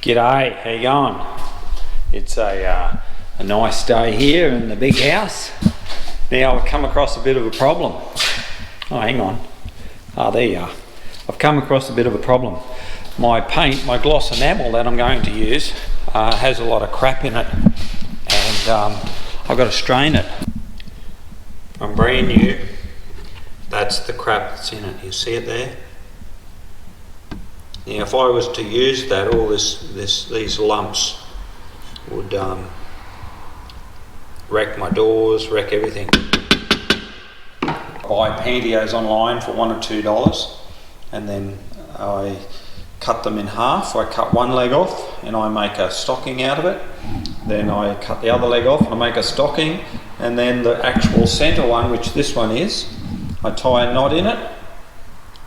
G'day, how you going? It's a nice day here in the big house. Now I've come across a bit of a problem. Oh, hang on. Oh, there you are. I've come across a bit of a problem. My paint, my gloss enamel that I'm going to use has a lot of crap in it, and I've got to strain it. I'm brand new. That's the crap that's in it. You see it there? Now, if I was to use that, all these lumps would wreck my doors, wreck everything. I buy pantyhose online for $1 or $2, and then I cut them in half. I cut one leg off and I make a stocking out of it. Then I cut the other leg off and I make a stocking, and then the actual centre one, which this one is, I tie a knot in it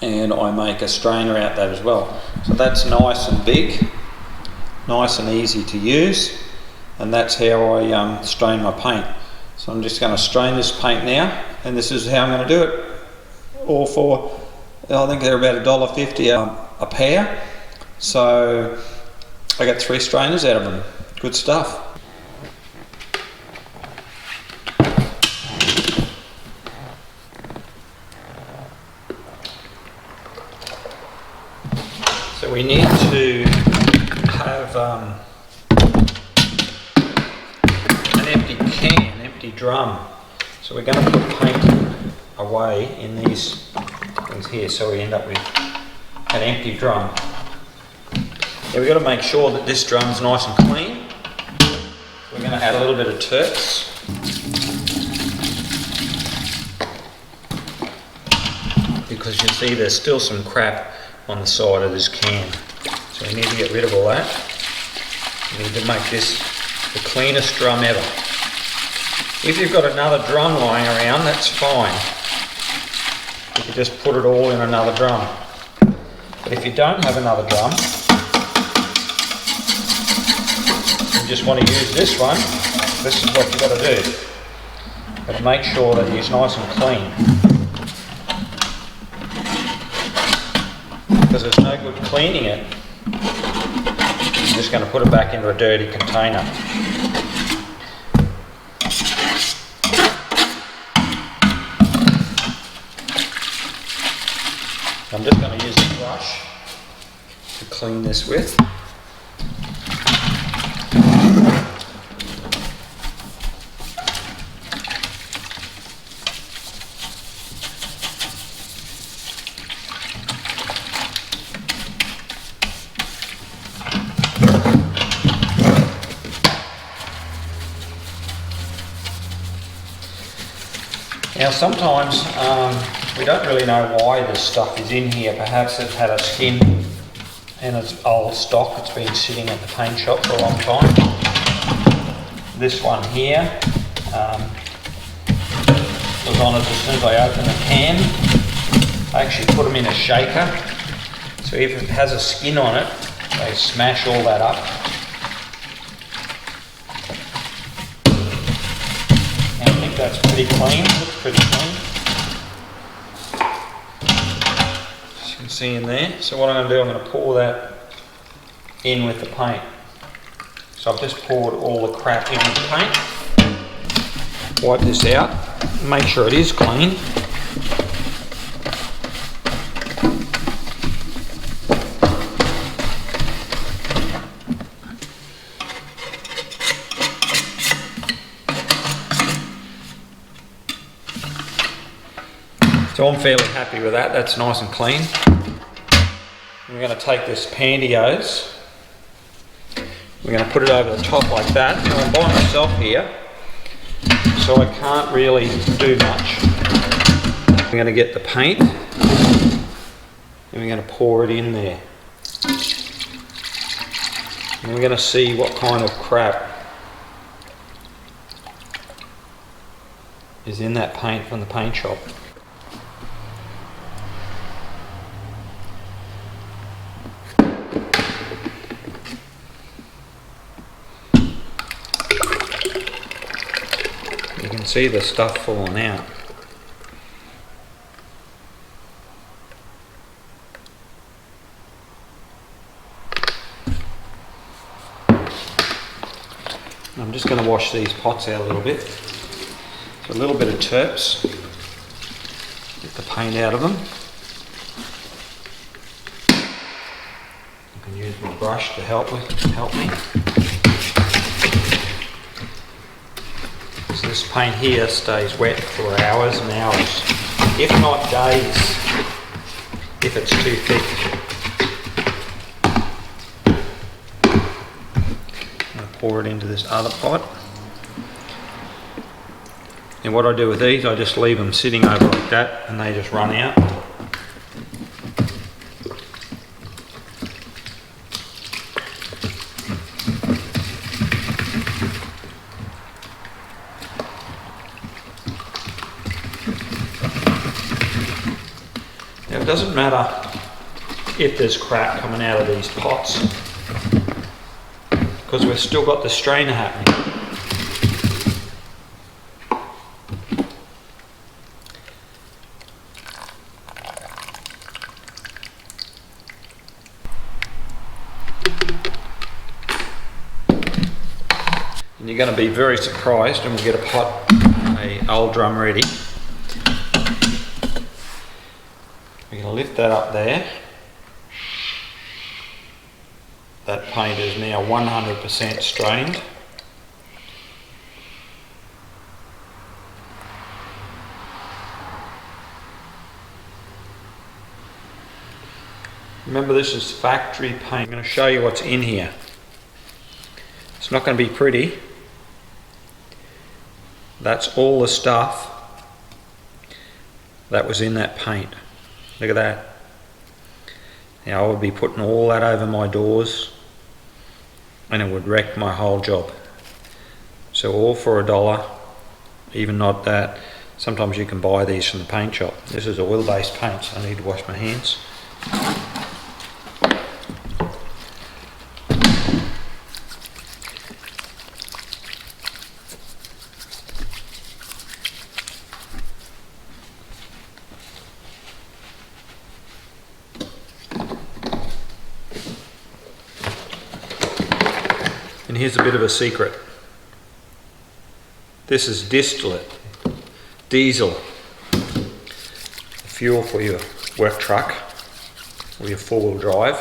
and I make a strainer out that as well. So that's nice and big, nice and easy to use, and that's how I strain my paint. So I'm just going to strain this paint now, and this is how I'm going to do it. All for, I think they're about $1.50 a pair. So I got 3 strainers out of them. Good stuff. So we need to have an empty can, empty drum. So we're going to put paint away in these things here, so we end up with an empty drum. Now we've got to make sure that this drum's nice and clean. We're going to add a little bit of Turps. Because you see there's still some crap on the side of this can. So we need to get rid of all that. We need to make this the cleanest drum ever. If you've got another drum lying around, that's fine. You can just put it all in another drum. But if you don't have another drum, you just want to use this one, this is what you've got to do. You've got to make sure that it's nice and clean. Because there's no good cleaning it. I'm just going to put it back into a dirty container. I'm just going to use a brush to clean this with. Now sometimes we don't really know why this stuff is in here. Perhaps it's had a skin and it's old stock. It's been sitting at the paint shop for a long time. This one here was on it as soon as I opened the can. I actually put them in a shaker. So if it has a skin on it, they smash all that up. And I think that's pretty clean. Looks pretty clean. See in there. So what I'm going to do, I'm going to pour that in with the paint. So I've just poured all the crap in with the paint. Wipe this out, make sure it is clean. So I'm fairly happy with that, that's nice and clean. We're going to take this pantyhose, we're going to put it over the top like that. Now I'm by myself here, so I can't really do much. We're going to get the paint and we're going to pour it in there. And we're going to see what kind of crap is in that paint from the paint shop. You can see the stuff falling out. I'm just going to wash these pots out a little bit. So a little bit of Turps, get the paint out of them. I can use my brush to help me. So this paint here stays wet for hours and hours, if not days, if it's too thick. Pour it into this other pot. And what I do with these, I just leave them sitting over like that and they just run out. Now it doesn't matter if there's crap coming out of these pots, because we've still got the strainer happening. And you're going to be very surprised when we get a old drum ready. We're going to lift that up there. That paint is now 100% strained. Remember, this is factory paint. I'm going to show you what's in here. It's not going to be pretty. That's all the stuff that was in that paint. Look at that. Now I would be putting all that over my doors and it would wreck my whole job. So all for $1, even not that. Sometimes you can buy these from the paint shop. This is oil-based paint, so I need to wash my hands. And here's a bit of a secret. This is distillate, diesel, fuel for your work truck or your four-wheel drive.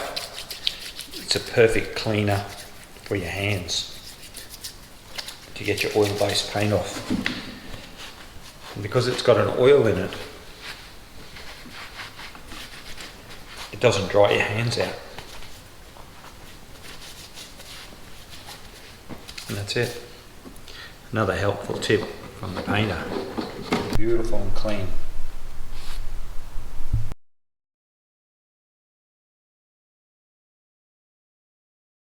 It's a perfect cleaner for your hands to get your oil-based paint off. And because it's got an oil in it, it doesn't dry your hands out. And that's it. Another helpful tip from the painter. Beautiful and clean.